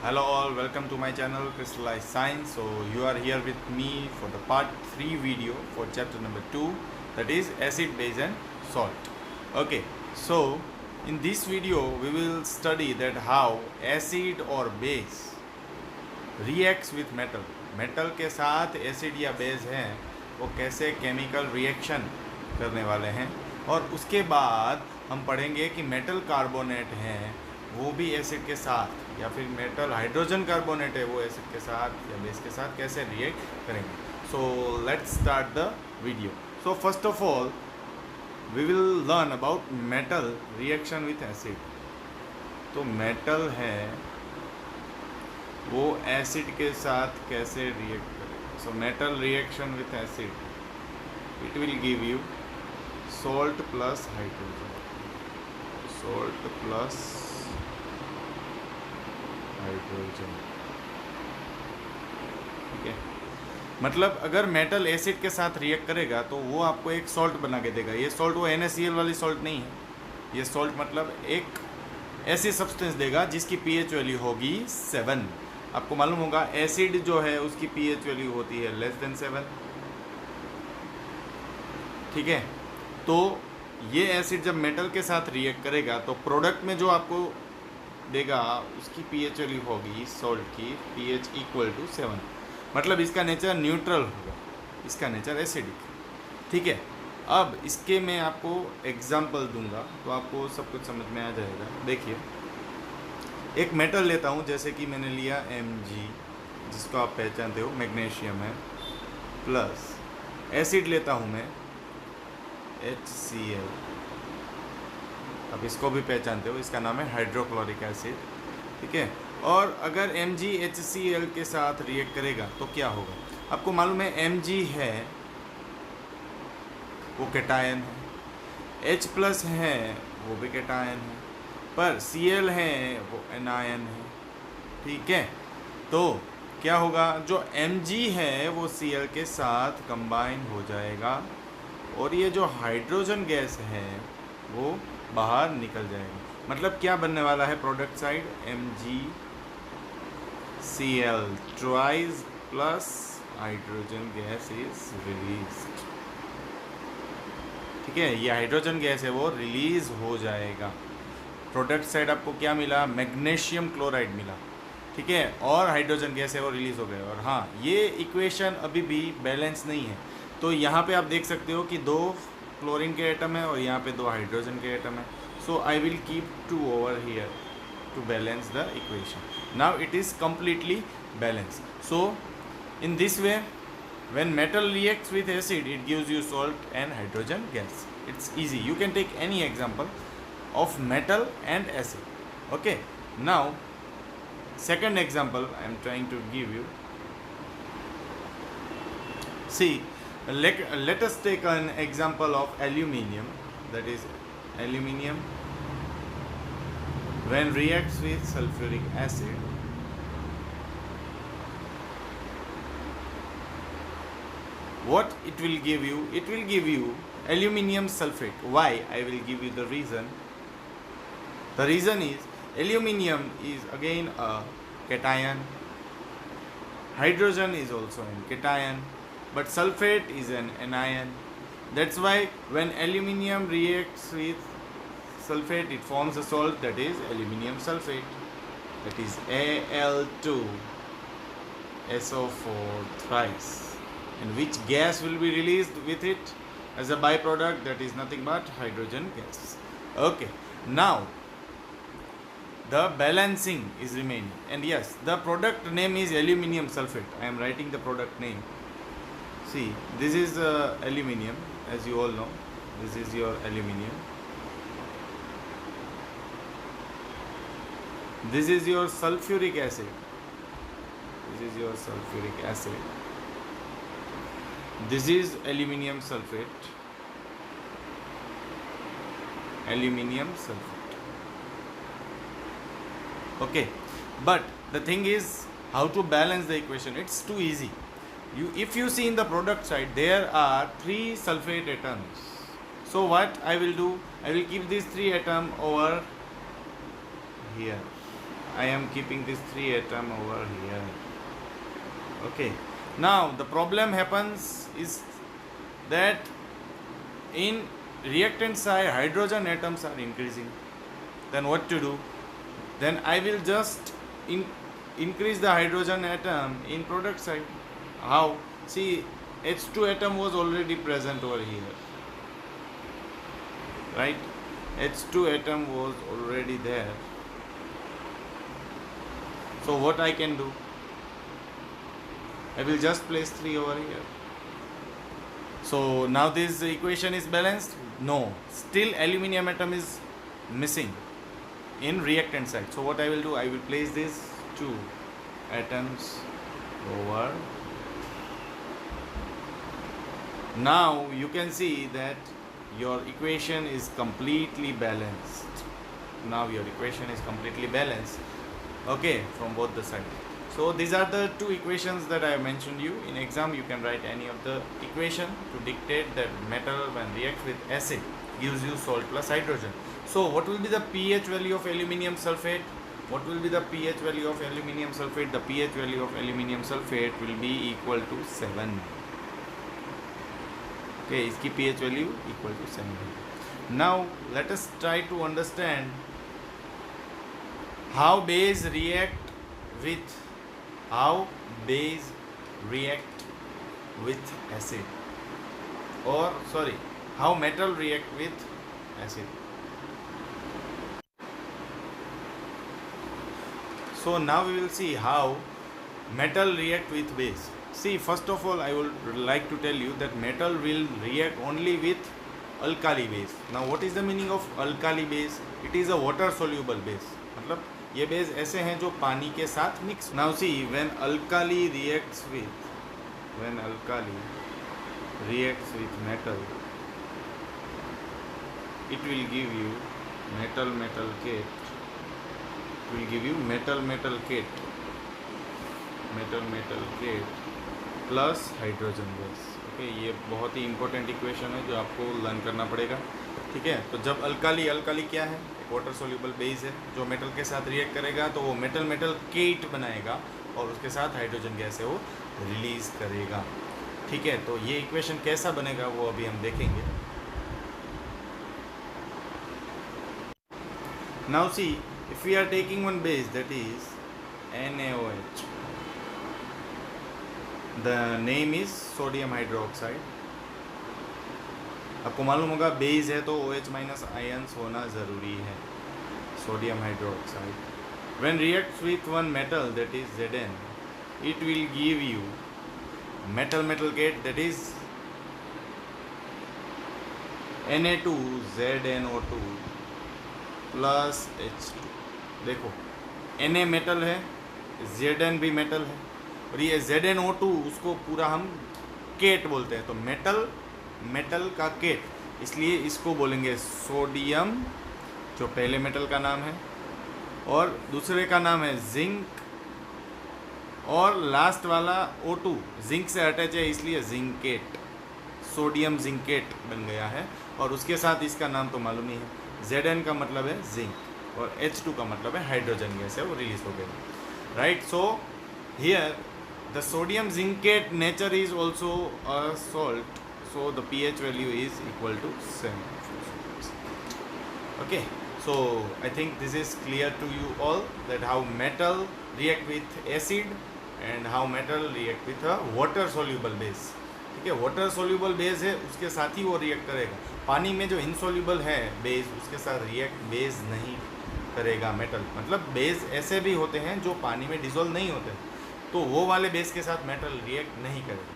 Hello all, welcome to my channel Crystallized Science. So you are here with me for the part 3 video for chapter number 2, that is acid, base and salt. Okay, so in this video we will study that how acid or base reacts with metal. Metal के साथ acid या base हैं वो कैसे chemical reaction करने वाले हैं, और उसके बाद हम पढ़ेंगे कि मेटल कार्बोनेट हैं वो भी एसिड के साथ, या फिर मेटल हाइड्रोजन कार्बोनेट है वो एसिड के साथ या बेस के साथ कैसे रिएक्ट करेंगे. So let's start the video. So first of all we will learn about metal reaction with acid. तो मेटल है वो एसिड के साथ कैसे रिएक्ट करेगा. So metal reaction with acid, it will give you salt plus hydrogen, salt plus hydrogen. ठीक है, मतलब अगर मेटल एसिड के साथ रिएक्ट करेगा तो वो आपको एक सॉल्ट बना के देगा. ये सॉल्ट वो NaCl वाली सॉल्ट नहीं है. ये सॉल्ट मतलब एक ऐसी सब्सटेंस देगा जिसकी pH वैल्यू होगी 7. आपको मालूम होगा एसिड जो है उसकी pH वैल्यू होती है लेस देन 7. ठीक है, तो ये एसिड जब मेटल के साथ रिएक्ट करेगा तो प्रोडक्ट में जो आपको देगा उसकी pH वैल्यू होगी सॉल्ट की pH इक्वल टू 7. मतलब इसका नेचर न्यूट्रल होगा, इसका नेचर एसिडिक. ठीक है, अब इसके मैं आपको एग्जाम्पल दूंगा तो आपको सब कुछ समझ में आ जाएगा. देखिए, एक मेटल लेता हूँ, जैसे कि मैंने लिया Mg, जिसको आप पहचानते हो मैग्नीशियम है, प्लस एसिड लेता हूँ मैं HCl, अब इसको भी पहचानते हो, इसका नाम है हाइड्रोक्लोरिक एसिड. ठीक है, और अगर Mg HCl के साथ रिएक्ट करेगा तो क्या होगा. आपको मालूम है Mg है वो कैटायन है, H प्लस है वो भी कैटायन है, पर Cl है वो एनायन है. ठीक है, तो क्या होगा, जो Mg है वो Cl के साथ कंबाइन हो जाएगा और ये जो हाइड्रोजन गैस है वो बाहर निकल जाएगा. मतलब क्या बनने वाला है product side, MgCl twice plus hydrogen gas is released. ठीक है, ये हाइड्रोजन गैस है वो रिलीज हो जाएगा. प्रोडक्ट साइड आपको क्या मिला, मैग्नीशियम क्लोराइड मिला. ठीक है, और हाइड्रोजन गैस है वो रिलीज हो गया. और हाँ, ये इक्वेशन अभी भी बैलेंस नहीं है. तो यहाँ पे आप देख सकते हो कि 2 क्लोरीन के एटम है और यहाँ पे 2 हाइड्रोजन के एटम है. So I will keep 2 over here to balance the equation. Now it is completely balanced. So in this way, when metal reacts with acid, it gives you salt and hydrogen gas. It's easy. You can take any example of metal and acid. Okay, now second example I am trying to give you. See, let us take an example of aluminium, that is aluminium when reacts with sulfuric acid. What it will give you, it will give you aluminium sulfate. Why? I will give you the reason. The reason is aluminium is again a cation, hydrogen is also an cation, but sulfate is an anion. That's why when aluminium reacts with sulfate, it forms a salt, that is aluminium sulfate, that is Al2SO4 thrice. And which gas will be released with it as a byproduct, that is nothing but hydrogen gas. Okay, now the balancing is remaining, and yes, the product name is aluminium sulfate. I am writing the product name. See, this is aluminium, as you all know. This is your aluminium. This is your sulfuric acid. This is your sulfuric acid. This is aluminium sulfate. Aluminium sulfate. Okay, but the thing is how to balance the equation. It's too easy. If you see in the product side, there are 3 sulfate atoms. So what I will do, I will keep these 3 atoms over here. I am keeping this 3 atom over here. Okay, now the problem happens is that in reactant side hydrogen atoms are increasing. Then what to do? Then I will just increase the hydrogen atom in product side. How? See, H2 atom was already present over here, right? H2 atom was already there. So what I can do? I will just place 3 over here. So now this equation is balanced? No, still aluminium atom is missing in reactant side. So what I will do, I will place these 2 atoms over. Now you can see that your equation is completely balanced. Now your equation is completely balanced, okay, from both the sides. So these are the 2 equations that I have mentioned you. In exam you can write any of the equation to dictate that metal when reacts with acid gives you salt plus hydrogen. So what will be the pH value of aluminium sulfate? What will be the pH value of aluminium sulfate? The pH value of aluminium sulfate will be equal to 7. Okay, इसकी pH value equal to 7. Now let us try to understand how base react with acid, or sorry, how metal react with acid. So now we will see how metal react with base. See, first of all I would like to tell you that metal will react only with alkali base. Now what is the meaning of alkali base? It is a water soluble base. मतलब ये base ऐसे हैं जो पानी के साथ mix. Now see, when alkali reacts with metal, it will give you metal gate. It will give you metal gate plus hydrogen gas. Okay, ये बहुत ही इंपॉर्टेंट इक्वेशन है जो आपको लर्न करना पड़ेगा. ठीक है, तो जब अल्काली क्या है? एक वाटर सोल्यूबल बेस है जो मेटल के साथ रिएक्ट करेगा तो वो मेटल केट बनाएगा और उसके साथ हाइड्रोजन गैस है वो रिलीज करेगा. ठीक है, तो ये इक्वेशन कैसा बनेगा वो अभी हम देखेंगे. Now see, if we are taking one base that is NaOH, the name is sodium hydroxide. आपको मालूम होगा बेस है तो OH माइनस आयन्स होना ज़रूरी है. Sodium hydroxide when reacts with one metal that is Zn, it will give you metal get that is Na2ZnO2 plus H2. देखो, Na metal है, Zn भी मेटल है, और ये ZnO2 उसको पूरा हम केट बोलते हैं. तो मेटल का केट, इसलिए इसको बोलेंगे सोडियम, जो पहले मेटल का नाम है, और दूसरे का नाम है जिंक, और लास्ट वाला O2 जिंक से अटैच है इसलिए जिंकेट, सोडियम जिंकेट बन गया है. और उसके साथ इसका नाम तो मालूम ही है, Zn का मतलब है जिंक और H2 का मतलब है हाइड्रोजन गैस है, वो रिलीज हो गई. Right, so here the sodium zincate nature is also a salt. So the pH value is equal to 7. Okay, so I think this is clear to you all that how metal react with acid and how metal react with a water soluble base. ठीक है, water soluble base है उसके साथ ही वो react करेगा. पानी में जो इनसोल्यूबल है बेस, उसके साथ रिएक्ट बेस नहीं करेगा मेटल. मतलब बेस ऐसे भी होते हैं जो पानी में डिसॉल्व नहीं होते, तो वो वाले बेस के साथ मेटल रिएक्ट नहीं करेगा.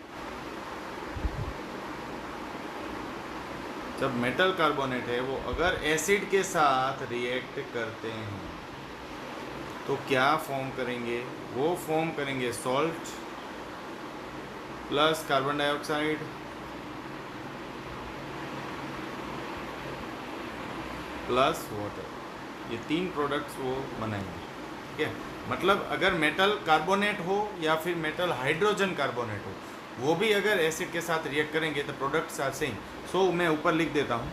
जब मेटल कार्बोनेट है वो अगर एसिड के साथ रिएक्ट करते हैं तो क्या फॉर्म करेंगे? वो फॉर्म करेंगे salt plus carbon dioxide plus water. ये 3 प्रोडक्ट्स वो बनाएंगे. ठीक है, मतलब अगर मेटल कार्बोनेट हो या फिर मेटल हाइड्रोजन कार्बोनेट हो, वो भी अगर एसिड के साथ रिएक्ट करेंगे तो प्रोडक्ट्स आर सेम. सो मैं ऊपर लिख देता हूँ,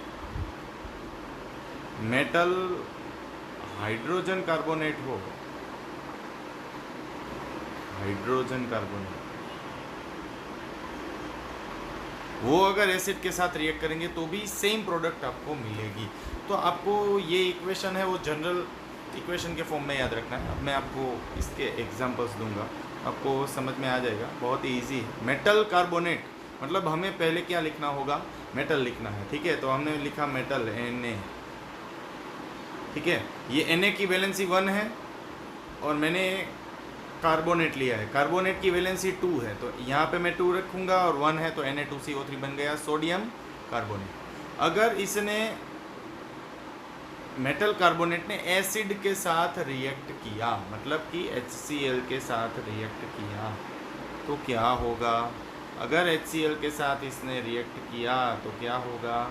मेटल हाइड्रोजन कार्बोनेट हो हाइड्रोजन कार्बोनेट, वो अगर एसिड के साथ रिएक्ट करेंगे तो भी सेम प्रोडक्ट आपको मिलेगी। तो आपको ये इक्वेशन है वो जनरल इक्वेशन के फॉर्म में याद रखना है। अब मैं आपको इसके एग्जांपल्स दूंगा, आपको समझ में आ जाएगा, बहुत ही ईजी है। मेटल कार्बोनेट मतलब हमें पहले क्या लिखना होगा, मेटल लिखना है, ठीक है। तो हमने लिखा मेटल Na, ठीक है। ये Na की वैलेंसी 1 है और मैंने कार्बोनेट लिया है, कार्बोनेट की वैलेंसी 2 है, तो यहाँ पे मैं 2 रखूँगा और 1 है तो Na2CO3 बन गया सोडियम कार्बोनेट। अगर इसने मेटल कार्बोनेट ने एसिड के साथ रिएक्ट किया, मतलब कि HCl के साथ रिएक्ट किया, तो क्या होगा? अगर HCl के साथ इसने रिएक्ट किया तो क्या होगा?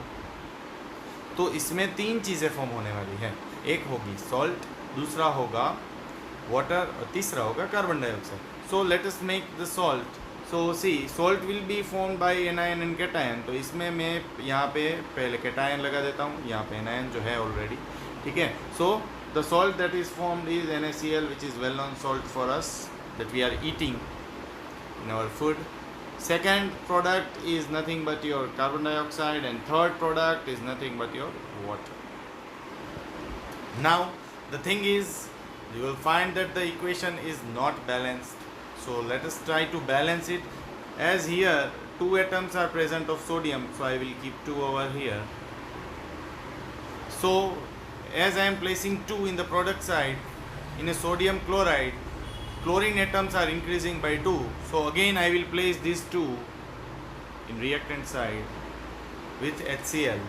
तो इसमें 3 चीज़ें फॉर्म होने वाली है, एक होगी सॉल्ट, दूसरा होगा वाटर और तीसरा होगा carbon dioxide. So let us make the salt. So C salt will be formed by anion and cation. तो इसमें मैं यहाँ पे पहले कैटायन लगा देता हूँ, यहाँ पे एनायन जो है ऑलरेडी, ठीक है। So the salt that is formed is NaCl, which is well known salt for us that we are eating in our food. Second product is nothing but your carbon dioxide, and third product is nothing but your water. Now the thing is, you will find that the equation is not balanced. So let us try to balance it. As here 2 atoms are present of sodium, so I will keep 2 over here. So as I am placing 2 in the product side, in a sodium chloride, chlorine atoms are increasing by 2, so again I will place these 2 in reactant side with HCl.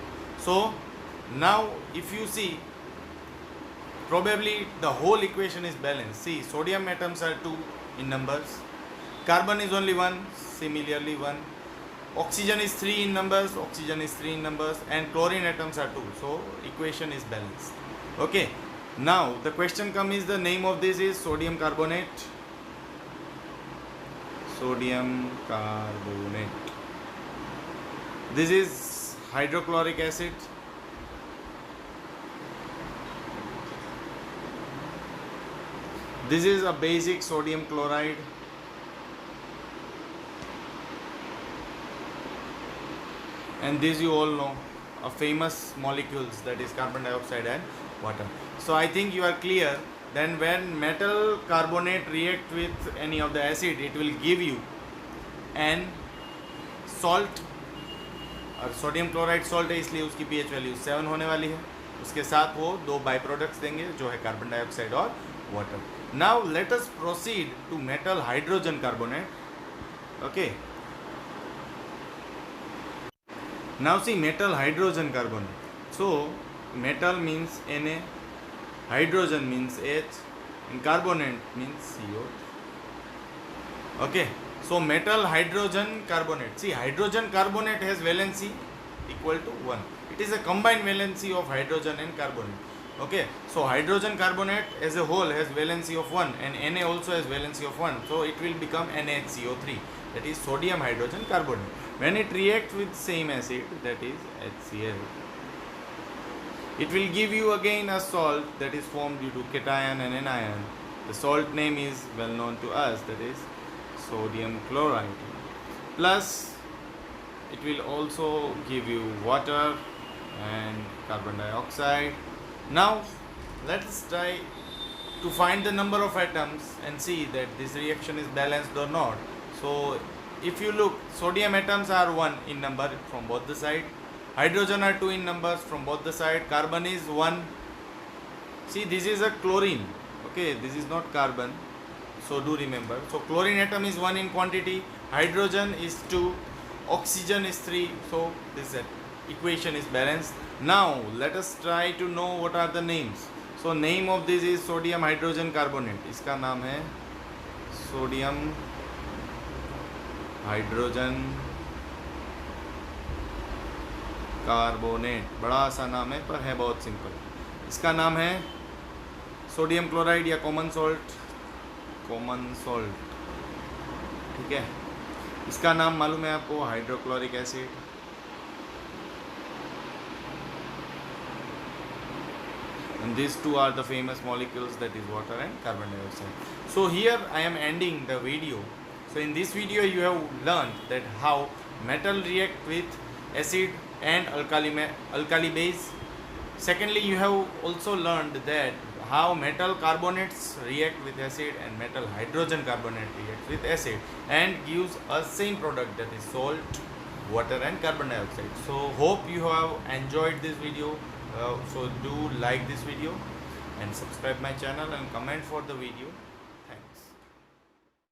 So now if you see, probably the whole equation is balanced. See, sodium atoms are 2 in numbers, carbon is only 1, similarly 1, oxygen is 3 in numbers, oxygen is 3 in numbers, and chlorine atoms are 2, so equation is balanced. Okay, now the question comes is, the name of this is sodium carbonate. Sodium carbonate. This is hydrochloric acid. This is a basic sodium chloride. And this you all know, a famous molecules, that is carbon dioxide and water. So I think you are clear. Then when metal carbonate react with any of the acid, it will give you an salt, और sodium chloride salt है इसलिए उसकी pH value 7 होने वाली है। उसके साथ वो 2 बाई प्रोडक्ट्स देंगे जो है कार्बन डाइऑक्साइड और water. Now let us proceed to metal hydrogen carbonate. Okay, now see metal hydrogen carbonate. So metal means Na, hydrogen means H, and carbonate means CO. Okay, so metal hydrogen carbonate. See, hydrogen carbonate has valency equal to 1. It is a combined valency of hydrogen and carbonate. Okay, so hydrogen carbonate as a whole has valency of 1, and Na also has valency of 1, so it will become NaHCO3, that is sodium hydrogen carbonate. When it reacts with same acid, that is HCl, it will give you again a salt that is formed due to cation and anion. The salt name is well known to us, that is sodium chloride. Plus it will also give you water and carbon dioxide. Now let us try to find the number of atoms and see that this reaction is balanced or not. So if you look, sodium atoms are 1 in number from both the side, hydrogen are 2 in numbers from both the side, carbon is 1. See, this is a chlorine, okay, this is not carbon, so do remember. So chlorine atom is 1 in quantity, hydrogen is 2, oxygen is 3, so this equation is balanced. Now let us try to know what are the names. So name of this is sodium hydrogen carbonate. इसका नाम है sodium hydrogen carbonate. बड़ा सा नाम है पर है बहुत सिंपल। इसका नाम है सोडियम क्लोराइड या कॉमन सॉल्ट, ठीक है। इसका नाम मालूम है आपको, hydrochloric acid. and these two are the famous molecules, that is water and carbon dioxide. So here I am ending the video. So in this video you have learned that how metal react with acid and alkali base. Secondly, you have also learned that how metal carbonates react with acid and metal hydrogen carbonate reacts with acid and gives a same product, that is salt, water and carbon dioxide. So hope you have enjoyed this video. So do like this video and subscribe my channel and comment for the video.